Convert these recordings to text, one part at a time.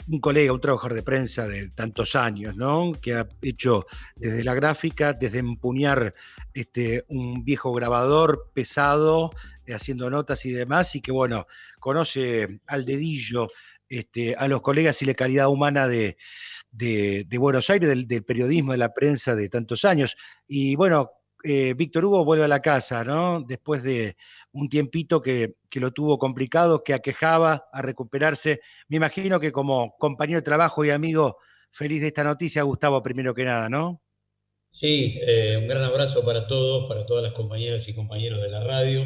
un colega, un trabajador de prensa de tantos años, ¿no? Que ha hecho desde la gráfica, desde empuñar un viejo grabador pesado, haciendo notas y demás, y que, bueno, conoce al dedillo a los colegas y la calidad humana de Buenos Aires, del periodismo, de la prensa de tantos años. Y bueno, Víctor Hugo vuelve a la casa, ¿no? Después de un tiempito que lo tuvo complicado, que aquejaba a recuperarse. Me imagino que como compañero de trabajo y amigo, feliz de esta noticia, Gustavo, primero que nada, ¿no? Sí, un gran abrazo para todos, para todas las compañeras y compañeros de la radio.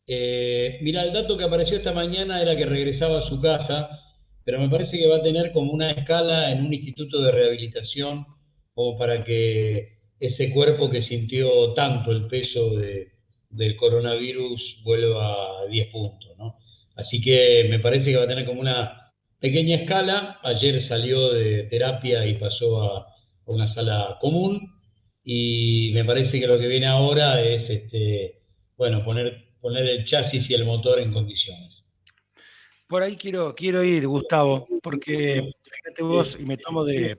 Mira, el dato que apareció esta mañana era que regresaba a su casa, pero me parece que va a tener como una escala en un instituto de rehabilitación, como para que ese cuerpo que sintió tanto el peso del coronavirus vuelva a 10 puntos, ¿no? Así que me parece que va a tener como una pequeña escala. Ayer salió de terapia y pasó a una sala común, y me parece que lo que viene ahora es bueno, poner el chasis y el motor en condiciones. Por ahí quiero ir, Gustavo, porque fíjate vos, y me tomo de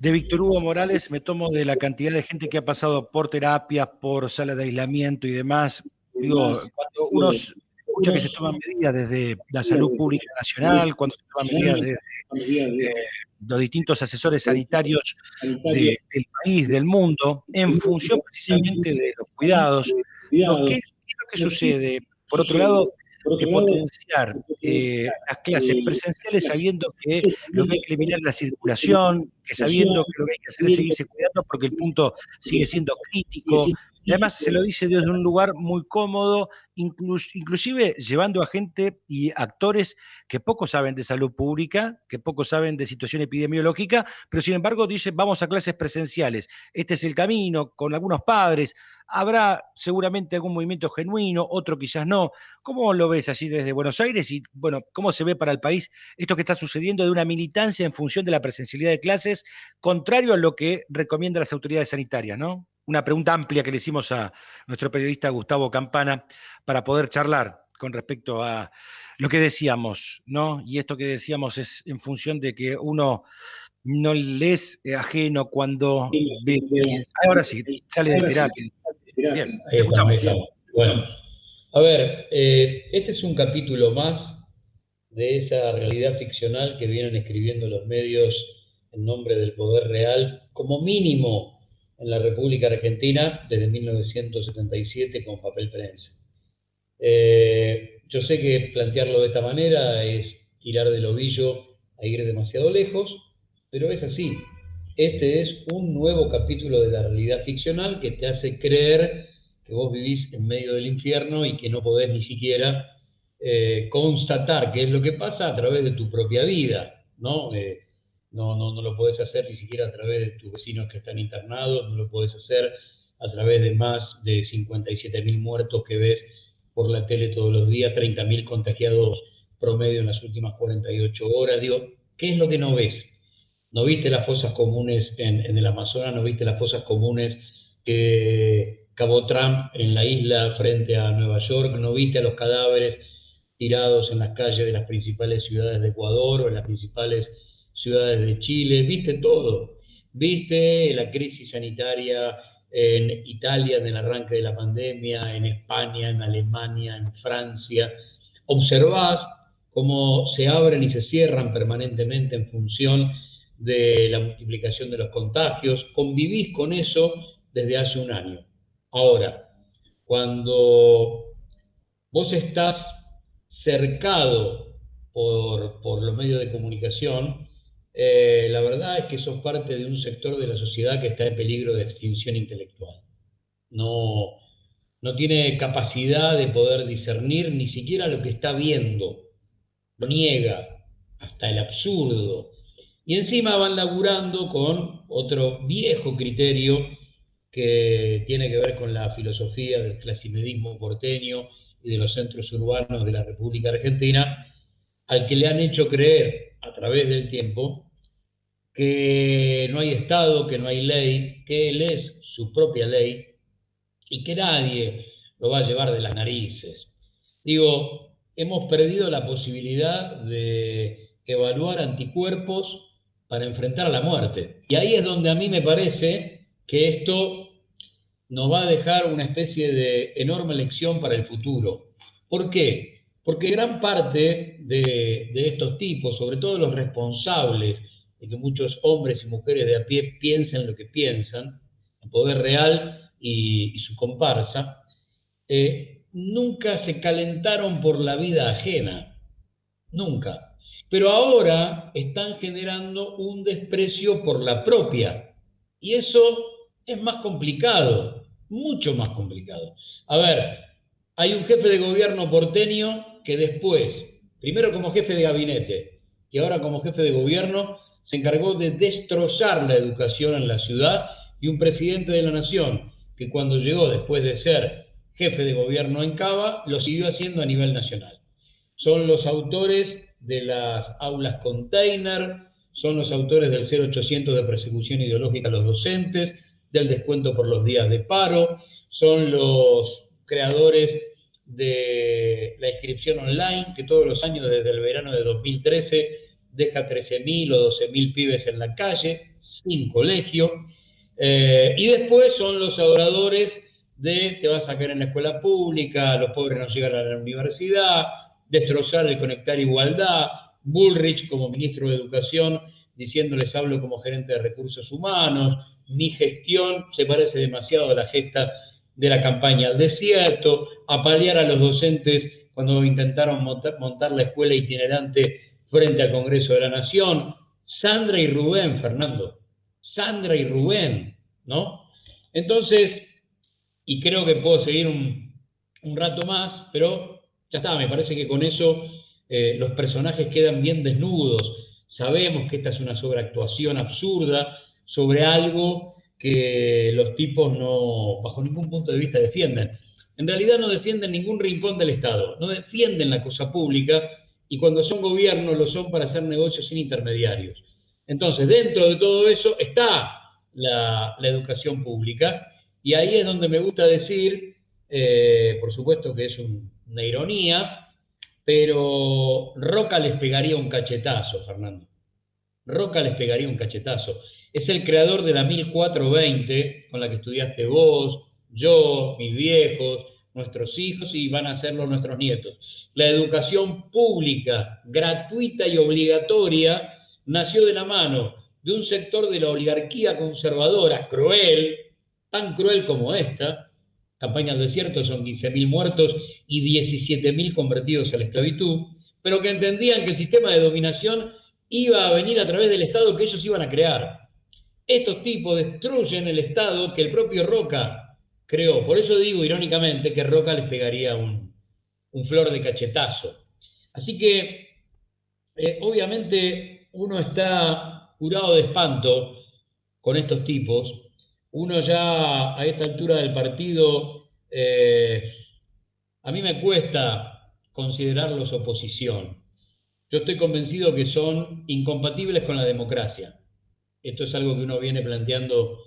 Víctor Hugo Morales, me tomo de la cantidad de gente que ha pasado por terapias, por salas de aislamiento y demás. Digo, cuando uno escucha que se toman medidas desde la salud pública nacional, cuando se toman medidas desde eh, los distintos asesores sanitarios del país, del mundo, en función precisamente de los cuidados. Digo, ¿qué es lo que sucede? Por otro lado, de potenciar las clases presenciales sabiendo que lo que hay que eliminar es la circulación, que sabiendo que lo que hay que hacer es seguirse cuidando porque el punto sigue siendo crítico. Y además se lo dice desde un lugar muy cómodo, inclusive llevando a gente y actores que poco saben de salud pública, que poco saben de situación epidemiológica, pero sin embargo dice, vamos a clases presenciales. Este es el camino, con algunos padres. Habrá seguramente algún movimiento genuino, otro quizás no. ¿Cómo lo ves allí desde Buenos Aires? Y bueno, ¿cómo se ve para el país esto que está sucediendo de una militancia en función de la presencialidad de clases, contrario a lo que recomiendan las autoridades sanitarias, ¿no? Una pregunta amplia que le hicimos a nuestro periodista Gustavo Campana para poder charlar con respecto a lo que decíamos, ¿no? Y esto que decíamos es en función de que uno no le es ajeno cuando ve que alguien, ahora sí, sale de terapia. Bien, Ahí te estamos, ahí escuchamos. estamos. Bueno, a ver, este es un capítulo más de esa realidad ficcional que vienen escribiendo los medios en nombre del poder real, como mínimo en la República Argentina desde 1977 con papel prensa. Yo sé que plantearlo de esta manera es tirar del ovillo a ir demasiado lejos, pero es así. Este es un nuevo capítulo de la realidad ficcional que te hace creer que vos vivís en medio del infierno y que no podés ni siquiera constatar qué es lo que pasa a través de tu propia vida, ¿no? No lo podés hacer ni siquiera a través de tus vecinos que están internados, no lo podés hacer a través de más de 57.000 muertos que ves por la tele todos los días, 30.000 contagiados promedio en las últimas 48 horas. Digo, ¿qué es lo que no ves? ¿No viste las fosas comunes en el Amazonas? ¿No viste las fosas comunes que cavó Trump en la isla frente a Nueva York? ¿No viste a los cadáveres tirados en las calles de las principales ciudades de Ecuador o en las principales ciudades de Chile? ¿Viste todo? ¿Viste la crisis sanitaria en Italia en el arranque de la pandemia, en España, en Alemania, en Francia? Observás cómo se abren y se cierran permanentemente en función de la multiplicación de los contagios, convivís con eso desde hace un año. Ahora, cuando vos estás cercado por los medios de comunicación, la verdad es que sos parte de un sector de la sociedad que está en peligro de extinción intelectual. No, no tiene capacidad de poder discernir ni siquiera lo que está viendo, lo niega hasta el absurdo. Y encima van laburando con otro viejo criterio que tiene que ver con la filosofía del clasimedismo porteño y de los centros urbanos de la República Argentina, al que le han hecho creer a través del tiempo que no hay Estado, que no hay ley, que él es su propia ley y que nadie lo va a llevar de las narices. Digo, hemos perdido la posibilidad de evaluar anticuerpos para enfrentar a la muerte. Y ahí es donde a mí me parece que esto nos va a dejar una especie de enorme lección para el futuro. ¿Por qué? Porque gran parte de estos tipos, sobre todo los responsables de que muchos hombres y mujeres de a pie piensen lo que piensan, el poder real y su comparsa, nunca se calentaron por la vida ajena, nunca. Pero ahora están generando un desprecio por la propia. Y eso es más complicado, mucho más complicado. A ver, hay un jefe de gobierno porteño que después, primero como jefe de gabinete y ahora como jefe de gobierno, se encargó de destrozar la educación en la ciudad, y un presidente de la nación que cuando llegó después de ser jefe de gobierno en Cava, lo siguió haciendo a nivel nacional. Son los autores de las aulas container, son los autores del 0800 de persecución ideológica a los docentes, del descuento por los días de paro, son los creadores de la inscripción online, que todos los años desde el verano de 2013 deja 13.000 o 12.000 pibes en la calle, sin colegio. Y después son los adoradores de te vas a quedar en la escuela pública, los pobres no llegan a la universidad, destrozar el Conectar Igualdad, Bullrich como ministro de Educación diciéndoles hablo como gerente de recursos humanos, mi gestión se parece demasiado a la gesta de la campaña al desierto, apalear a los docentes cuando intentaron montar la escuela itinerante frente al Congreso de la Nación. Sandra y Rubén, Fernando, Sandra y Rubén, ¿no? Entonces, y creo que puedo seguir un rato más, pero ya está, me parece que con eso los personajes quedan bien desnudos. Sabemos que esta es una sobreactuación absurda sobre algo que los tipos no, bajo ningún punto de vista, defienden. En realidad no defienden ningún rincón del Estado, no defienden la cosa pública, y cuando son gobierno lo son para hacer negocios sin intermediarios. Entonces, dentro de todo eso está la educación pública, y ahí es donde me gusta decir, por supuesto que es una ironía, pero Roca les pegaría un cachetazo, Fernando. Roca les pegaría un cachetazo. Es el creador de la 1420, con la que estudiaste vos, yo, mis viejos, nuestros hijos, y van a hacerlo nuestros nietos. La educación pública, gratuita y obligatoria, nació de la mano de un sector de la oligarquía conservadora, cruel, tan cruel como esta. Campaña al desierto son 15.000 muertos y 17.000 convertidos a la esclavitud, pero que entendían que el sistema de dominación iba a venir a través del Estado que ellos iban a crear. Estos tipos destruyen el Estado que el propio Roca creó. Por eso digo irónicamente que Roca les pegaría un flor de cachetazo. Así que, obviamente, uno está curado de espanto con estos tipos. Uno ya a esta altura del partido, a mí me cuesta considerarlos oposición. Yo estoy convencido que son incompatibles con la democracia. Esto es algo que uno viene planteando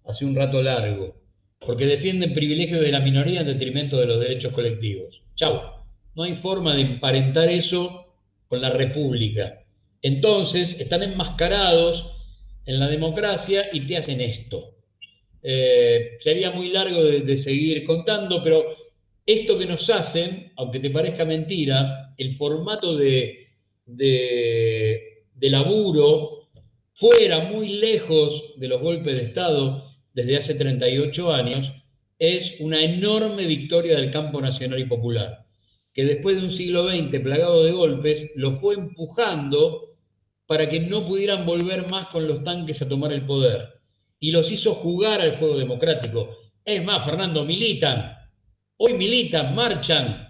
hace un rato largo, porque defienden privilegios de la minoría en detrimento de los derechos colectivos. Chau, no hay forma de emparentar eso con la república. Entonces, están enmascarados en la democracia y te hacen esto. Sería muy largo de seguir contando, pero esto que nos hacen, aunque te parezca mentira, el formato de laburo fuera, muy lejos de los golpes de Estado desde hace 38 años, es una enorme victoria del campo nacional y popular, que después de un siglo XX plagado de golpes, lo fue empujando para que no pudieran volver más con los tanques a tomar el poder, y los hizo jugar al juego democrático. Es más, Fernando, militan, hoy militan, marchan.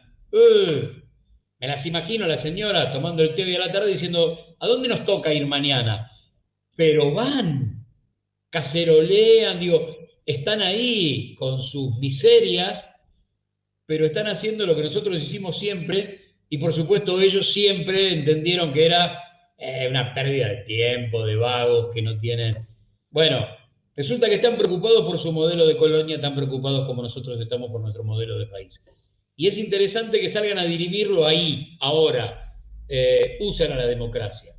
Me las imagino a la señora tomando el té hoy a la tarde diciendo, ¿a dónde nos toca ir mañana? Pero van, cacerolean, digo, están ahí con sus miserias, pero están haciendo lo que nosotros hicimos siempre, y por supuesto ellos siempre entendieron que era una pérdida de tiempo, de vagos que no tienen... Bueno, resulta que están preocupados por su modelo de colonia, tan preocupados como nosotros estamos por nuestro modelo de país. Y es interesante que salgan a dirimirlo ahí, ahora. Usan a la democracia.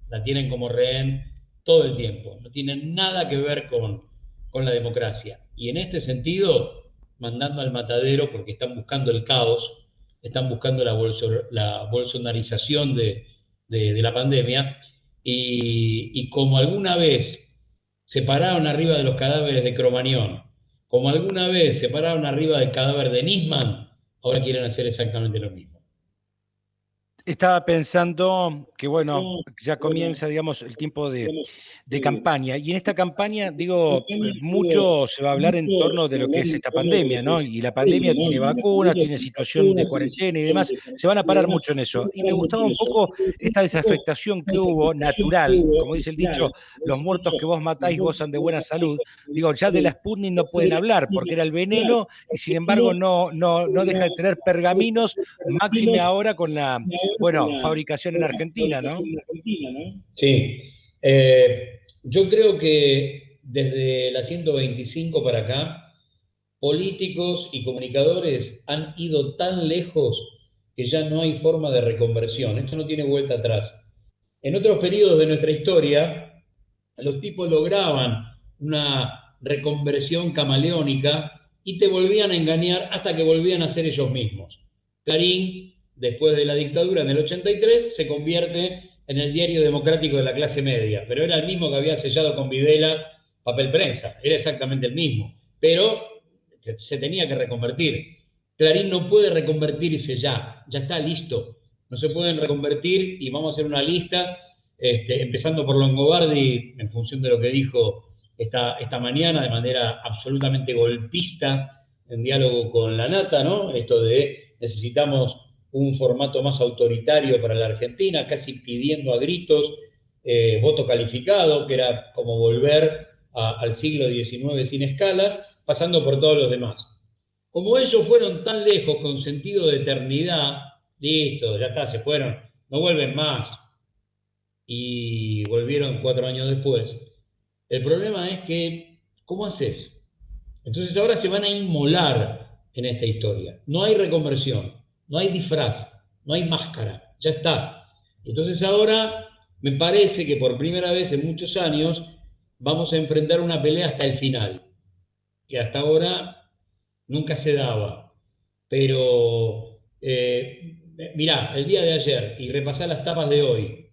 la tienen como rehén todo el tiempo, no tienen nada que ver con la democracia. Y en este sentido, mandando al matadero porque están buscando el caos, están buscando la bolsonarización de la pandemia, y como alguna vez se pararon arriba de los cadáveres de Cromañón, como alguna vez se pararon arriba del cadáver de Nisman, ahora quieren hacer exactamente lo mismo. Estaba pensando que, bueno, ya comienza, digamos, el tiempo de campaña. Y en esta campaña, digo, mucho se va a hablar en torno de lo que es esta pandemia, ¿no? Y la pandemia tiene vacunas, tiene situación de cuarentena y demás. Se van a parar mucho en eso. Y me gustaba un poco esta desafectación que hubo, natural. Como dice el dicho, los muertos que vos matáis gozan de buena salud. Digo, ya de la Sputnik no pueden hablar porque era el veneno y sin embargo no deja de tener pergaminos, máxime ahora con la, bueno, fabricación en Argentina, ¿no? Sí. Yo creo que desde la 125 para acá, políticos y comunicadores han ido tan lejos que ya no hay forma de reconversión. Esto no tiene vuelta atrás. En otros periodos de nuestra historia, los tipos lograban una reconversión camaleónica y te volvían a engañar hasta que volvían a ser ellos mismos. Clarín, después de la dictadura en el 83, se convierte en el diario democrático de la clase media, pero era el mismo que había sellado con Videla papel prensa, era exactamente el mismo, pero se tenía que reconvertir. Clarín no puede reconvertirse ya está listo. No se pueden reconvertir y vamos a hacer una lista, empezando por Longobardi, en función de lo que dijo esta mañana, de manera absolutamente golpista, en diálogo con la Nata, ¿no? Esto de necesitamos un formato más autoritario para la Argentina, casi pidiendo a gritos voto calificado, que era como volver al siglo XIX sin escalas, pasando por todos los demás. Como ellos fueron tan lejos con sentido de eternidad, listo, ya está, se fueron, no vuelven más. Y volvieron 4 años después. El problema es que, ¿cómo haces? Entonces ahora se van a inmolar en esta historia. No hay reconversión, no hay disfraz, no hay máscara, ya está. Entonces ahora me parece que por primera vez en muchos años vamos a enfrentar una pelea hasta el final, que hasta ahora nunca se daba. Pero mirá, el día de ayer, y repasá las tapas de hoy,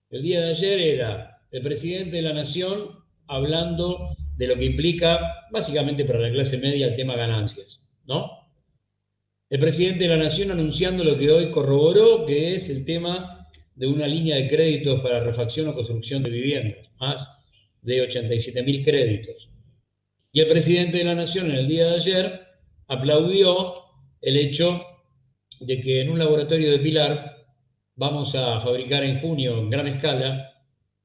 el día de ayer era el presidente de la Nación hablando de lo que implica, básicamente para la clase media, el tema ganancias, ¿no? El presidente de la Nación anunciando lo que hoy corroboró, que es el tema de una línea de créditos para refacción o construcción de viviendas, más de 87.000 créditos. Y el presidente de la Nación en el día de ayer aplaudió el hecho de que en un laboratorio de Pilar vamos a fabricar en junio en gran escala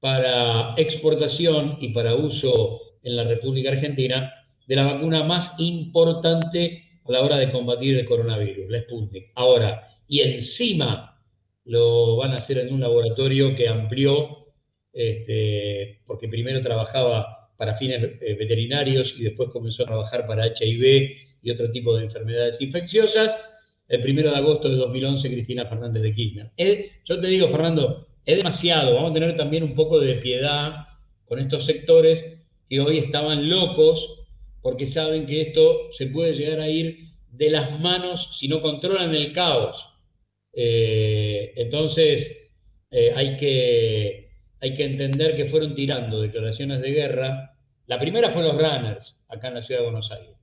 para exportación y para uso en la República Argentina de la vacuna más importante a la hora de combatir el coronavirus, la Sputnik. Ahora, y encima lo van a hacer en un laboratorio que amplió, porque primero trabajaba para fines veterinarios y después comenzó a trabajar para HIV y otro tipo de enfermedades infecciosas. El 1 de agosto de 2011, Cristina Fernández de Kirchner. Yo te digo, Fernando, es demasiado. Vamos a tener también un poco de piedad con estos sectores que hoy estaban locos porque saben que esto se puede llegar a ir de las manos si no controlan el caos. Entonces, hay que entender que fueron tirando declaraciones de guerra. La primera fue los runners, acá en la ciudad de Buenos Aires.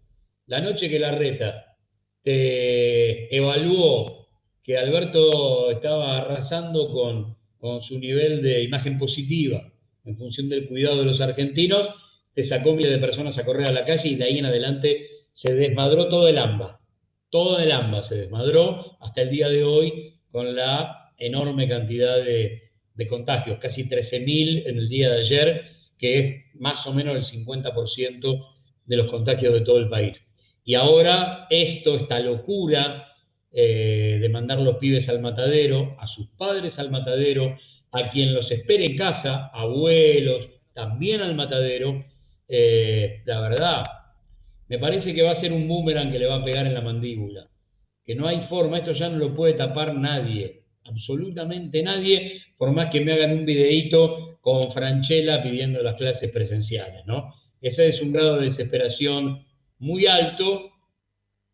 La noche que Larreta evaluó que Alberto estaba arrasando con su nivel de imagen positiva en función del cuidado de los argentinos, te sacó miles de personas a correr a la calle y de ahí en adelante se desmadró todo el AMBA. Todo el AMBA se desmadró hasta el día de hoy con la enorme cantidad de contagios, casi 13.000 en el día de ayer, que es más o menos el 50% de los contagios de todo el país. Y ahora esta locura de mandar los pibes al matadero, a sus padres al matadero, a quien los espere en casa, abuelos, también al matadero, la verdad, me parece que va a ser un boomerang que le va a pegar en la mandíbula, que no hay forma, esto ya no lo puede tapar nadie, absolutamente nadie, por más que me hagan un videíto con Franchella pidiendo las clases presenciales, ¿no? Ese es un grado de desesperación muy alto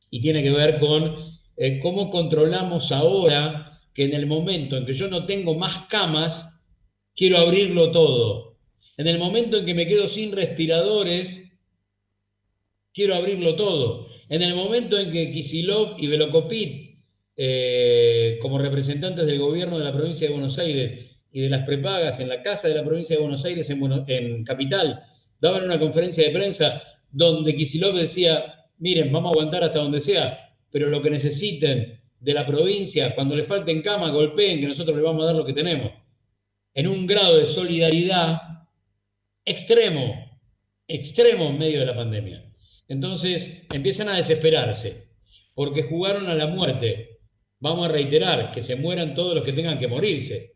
y tiene que ver con cómo controlamos ahora que en el momento en que yo no tengo más camas, quiero abrirlo todo. En el momento en que me quedo sin respiradores, quiero abrirlo todo. En el momento en que Kicillof y Velocopit, como representantes del gobierno de la provincia de Buenos Aires y de las prepagas en la casa de la provincia de Buenos Aires en Capital, daban una conferencia de prensa donde Kicillof decía, miren, vamos a aguantar hasta donde sea, pero lo que necesiten de la provincia, cuando les falten cama, golpeen, que nosotros les vamos a dar lo que tenemos. En un grado de solidaridad extremo, extremo en medio de la pandemia. Entonces empiezan a desesperarse, porque jugaron a la muerte. Vamos a reiterar, que se mueran todos los que tengan que morirse.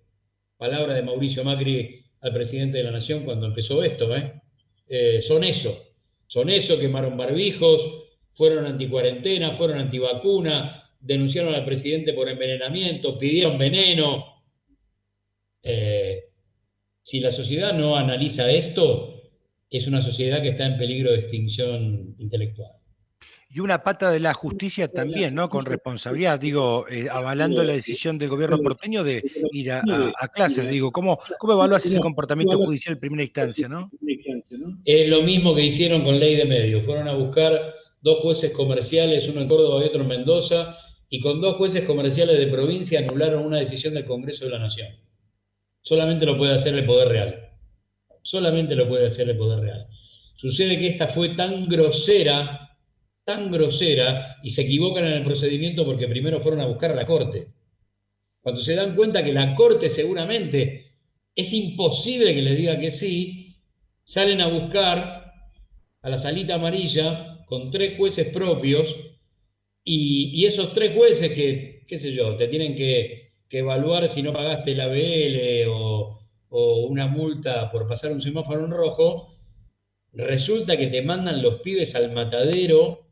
Palabra de Mauricio Macri al presidente de la Nación cuando empezó esto. Son eso, quemaron barbijos, fueron anticuarentena, fueron antivacuna, denunciaron al presidente por envenenamiento, pidieron veneno. Si la sociedad no analiza esto, es una sociedad que está en peligro de extinción intelectual. Y una pata de la justicia también, ¿no? Con responsabilidad, digo, avalando la decisión del gobierno porteño de ir a clases. Digo, ¿cómo evaluás ese comportamiento judicial en primera instancia, no? Es lo mismo que hicieron con Ley de Medios. Fueron a buscar 2 jueces comerciales, uno en Córdoba y otro en Mendoza, y con 2 jueces comerciales de provincia anularon una decisión del Congreso de la Nación. Solamente lo puede hacer el Poder Real. Solamente lo puede hacer el Poder Real. Sucede que esta fue tan grosera, y se equivocan en el procedimiento porque primero fueron a buscar a la Corte. Cuando se dan cuenta que la Corte seguramente es imposible que les diga que sí, salen a buscar a la salita amarilla con 3 jueces propios y esos 3 jueces que, qué sé yo, te tienen que evaluar si no pagaste el ABL o una multa por pasar un semáforo en rojo, resulta que te mandan los pibes al matadero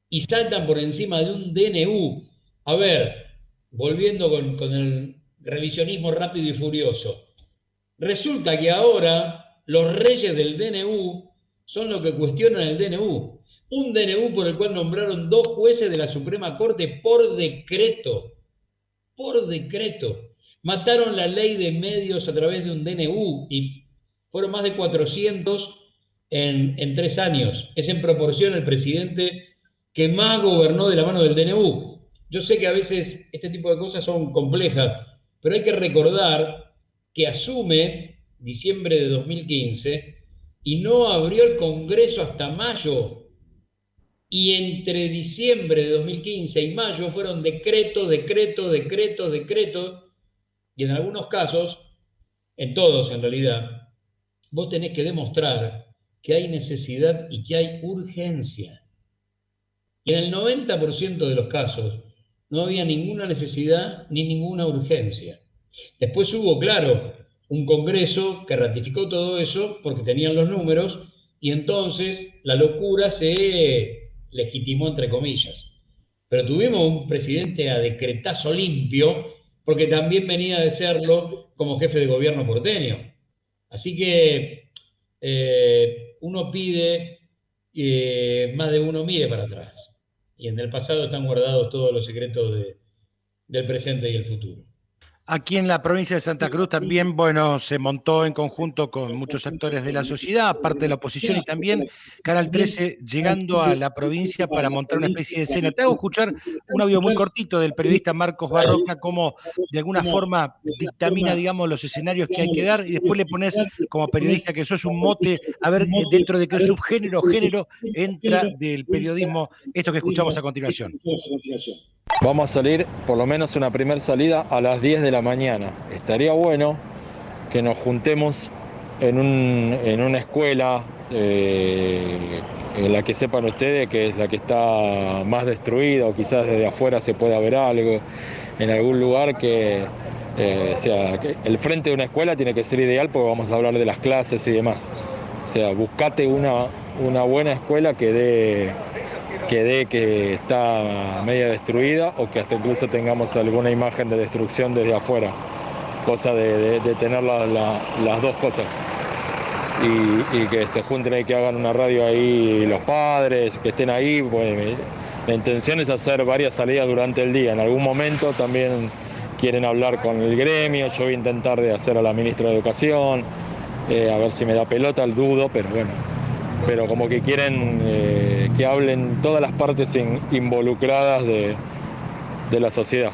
y saltan por encima de un DNU. A ver, volviendo con el revisionismo rápido y furioso, resulta que ahora los reyes del DNU son los que cuestionan el DNU. Un DNU por el cual nombraron 2 jueces de la Suprema Corte por decreto. Por decreto. Mataron la ley de medios a través de un DNU y fueron más de 400 en 3 años. Es en proporción el presidente que más gobernó de la mano del DNU. Yo sé que a veces este tipo de cosas son complejas, pero hay que recordar que asume diciembre de 2015 y no abrió el Congreso hasta mayo. Y entre diciembre de 2015 y mayo fueron decretos, y en algunos casos, en todos en realidad, vos tenés que demostrar que hay necesidad y que hay urgencia. Y en el 90% de los casos no había ninguna necesidad ni ninguna urgencia. Después hubo, claro, un Congreso que ratificó todo eso porque tenían los números y entonces la locura se legitimó entre comillas. Pero tuvimos un presidente a decretazo limpio porque también venía de serlo como jefe de gobierno porteño. Así que uno pide más de uno mire para atrás. Y en el pasado están guardados todos los secretos del presente y el futuro. Aquí en la provincia de Santa Cruz también, bueno, se montó en conjunto con muchos actores de la sociedad, aparte de la oposición, y también Canal 13 llegando a la provincia para montar una especie de escena. Te hago escuchar un audio muy cortito del periodista Marcos Barroca, cómo de alguna forma dictamina, digamos, los escenarios que hay que dar, y después le pones, como periodista que sos, un mote, a ver dentro de qué subgénero o género entra del periodismo esto que escuchamos a continuación. Vamos a salir, por lo menos una primera salida, a las 10 de la mañana. Estaría bueno que nos juntemos en una escuela en la que sepan ustedes que es la que está más destruida, o quizás desde afuera se pueda ver algo, en algún lugar que el frente de una escuela tiene que ser ideal porque vamos a hablar de las clases y demás. O sea, buscate una buena escuela que que está media destruida, o que hasta incluso tengamos alguna imagen de destrucción desde afuera, cosa de tener las dos cosas. Y que se junten y que hagan una radio ahí los padres, que estén ahí. Pues, la intención es hacer varias salidas durante el día. En algún momento también quieren hablar con el gremio. Yo voy a intentar de hacer a la ministra de Educación, a ver si me da pelota, el dudo, pero bueno. Pero como que quieren que hablen todas las partes involucradas de la sociedad.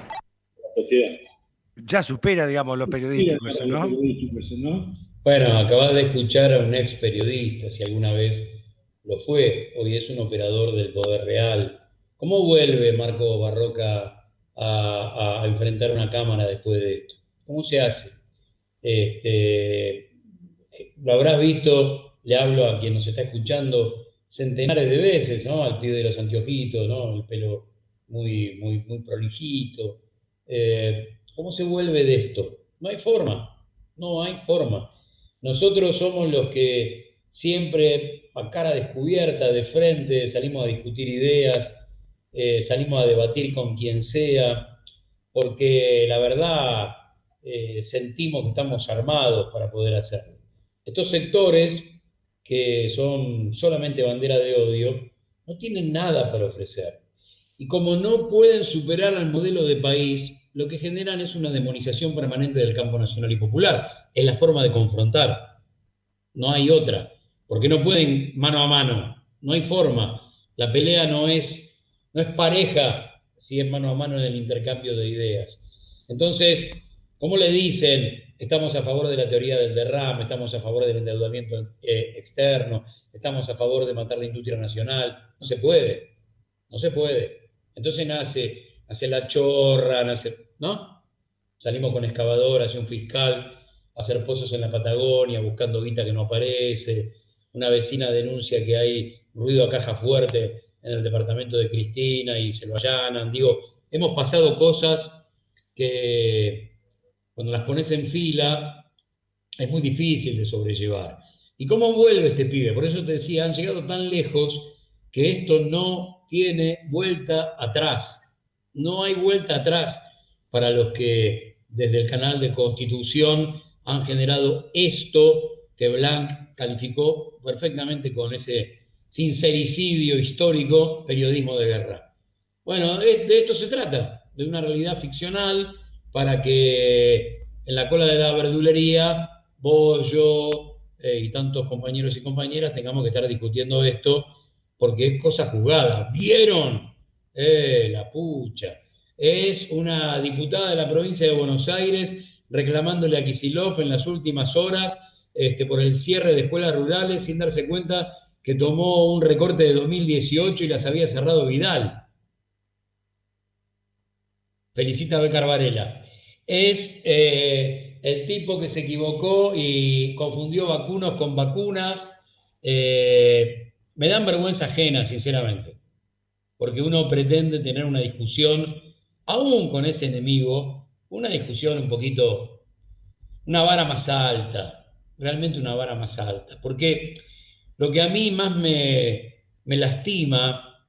Ya supera, digamos, lo periodístico eso, ¿no? Bueno, acabas de escuchar a un ex periodista, si alguna vez lo fue, hoy es un operador del poder real. ¿Cómo vuelve Marco Barroca a enfrentar una cámara después de esto? ¿Cómo se hace? Lo habrás visto, le hablo a quien nos está escuchando centenares de veces, ¿no? Al pibe de los anteojitos, ¿no? El pelo muy, muy, muy prolijito. ¿Cómo se vuelve de esto? No hay forma, no hay forma. Nosotros somos los que siempre, a cara descubierta, de frente, salimos a discutir ideas, salimos a debatir con quien sea, porque la verdad sentimos que estamos armados para poder hacerlo. Estos sectores, que son solamente bandera de odio, no tienen nada para ofrecer. Y como no pueden superar al modelo de país, lo que generan es una demonización permanente del campo nacional y popular. Es la forma de confrontar. No hay otra. Porque no pueden mano a mano. No hay forma. La pelea no es pareja si es mano a mano en el intercambio de ideas. Entonces, ¿cómo le dicen? Estamos a favor de la teoría del derrame, estamos a favor del endeudamiento externo, estamos a favor de matar la industria nacional. No se puede. No se puede. Entonces nace la chorra, ¿no? Salimos con excavadora hacia un fiscal a hacer pozos en la Patagonia buscando guita que no aparece. Una vecina denuncia que hay ruido a caja fuerte en el departamento de Cristina y se lo allanan. Digo, hemos pasado cosas que cuando las pones en fila es muy difícil de sobrellevar. ¿Y cómo vuelve este pibe? Por eso te decía, han llegado tan lejos que esto no tiene vuelta atrás. No hay vuelta atrás para los que desde el canal de Constitución han generado esto que Blanc calificó perfectamente con ese sincericidio histórico, periodismo de guerra. Bueno, de esto se trata, de una realidad ficcional para que en la cola de la verdulería vos, yo y tantos compañeros y compañeras tengamos que estar discutiendo esto porque es cosa jugada. ¿Vieron? La pucha. Es una diputada de la provincia de Buenos Aires reclamándole a Kicillof en las últimas horas por el cierre de escuelas rurales sin darse cuenta que tomó un recorte de 2018 y las había cerrado Vidal. Felicita a Becar Varela. Es el tipo que se equivocó y confundió vacunos con vacunas. Me dan vergüenza ajena, sinceramente, porque uno pretende tener una discusión, aún con ese enemigo, una discusión un poquito, una vara más alta, realmente una vara más alta, porque lo que a mí más me lastima,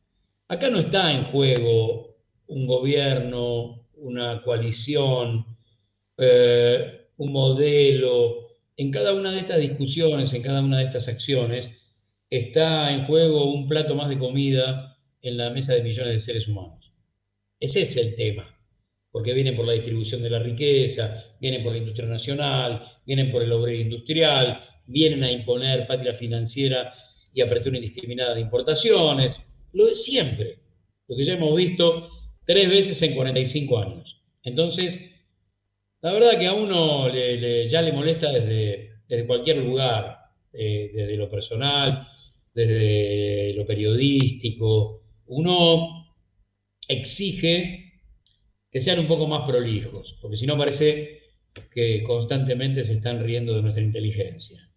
acá no está en juego un gobierno, una coalición, un modelo. En cada una de estas discusiones, en cada una de estas acciones, está en juego un plato más de comida en la mesa de millones de seres humanos. Ese es el tema, porque vienen por la distribución de la riqueza, vienen por la industria nacional, vienen por el obrero industrial, vienen a imponer patria financiera y apertura indiscriminada de importaciones, lo de siempre, lo que ya hemos visto 3 veces en 45 años. Entonces, la verdad que a uno ya le molesta desde cualquier lugar, desde lo personal, desde lo periodístico. Uno exige que sean un poco más prolijos, porque si no parece que constantemente se están riendo de nuestra inteligencia.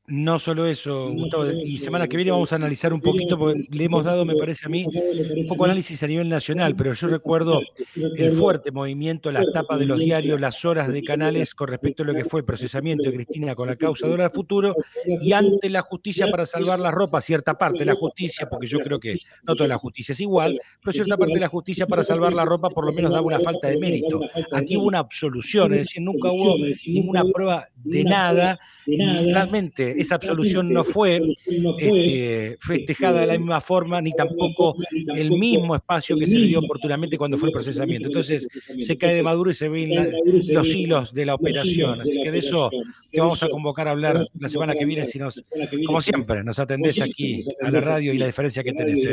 No solo eso, Gustavo, y semana que viene vamos a analizar un poquito, porque le hemos dado, me parece a mí, un poco análisis a nivel nacional, pero yo recuerdo el fuerte movimiento, las tapas de los diarios, las horas de canales con respecto a lo que fue el procesamiento de Cristina con la causa de Dólar Futuro y ante la justicia para salvar la ropa, cierta parte de la justicia, porque yo creo que no toda la justicia es igual, pero cierta parte de la justicia para salvar la ropa por lo menos daba una falta de mérito. Aquí hubo una absolución, es decir, nunca hubo ninguna prueba de nada y realmente esa absolución no fue festejada de la misma forma, ni tampoco el mismo espacio que se le dio oportunamente cuando fue el procesamiento. Entonces se cae de Maduro y se ven los hilos de la operación. Así que de eso te vamos a convocar a hablar la semana que viene, si nos, como siempre, nos atendés aquí a la radio y la diferencia que tenés.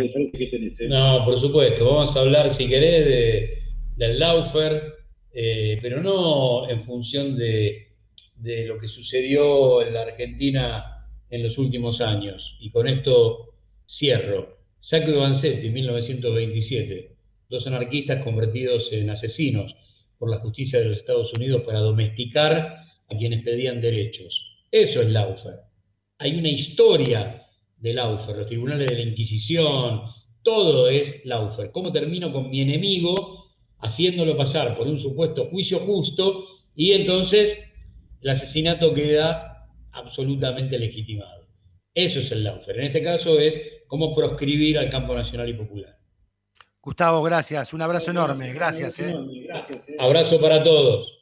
No, por supuesto, vamos a hablar, si querés, del Laufer, pero no en función de lo que sucedió en la Argentina en los últimos años. Y con esto cierro. Sacco y Vanzetti, 1927, dos anarquistas convertidos en asesinos por la justicia de los Estados Unidos para domesticar a quienes pedían derechos. Eso es Laufer. Hay una historia de Laufer, los tribunales de la Inquisición, todo es Laufer. ¿Cómo termino con mi enemigo haciéndolo pasar por un supuesto juicio justo y entonces el asesinato queda absolutamente legitimado? Eso es el Laufer. En este caso es cómo proscribir al campo nacional y popular. Gustavo, gracias. Un abrazo enorme. Gracias. Abrazo para todos.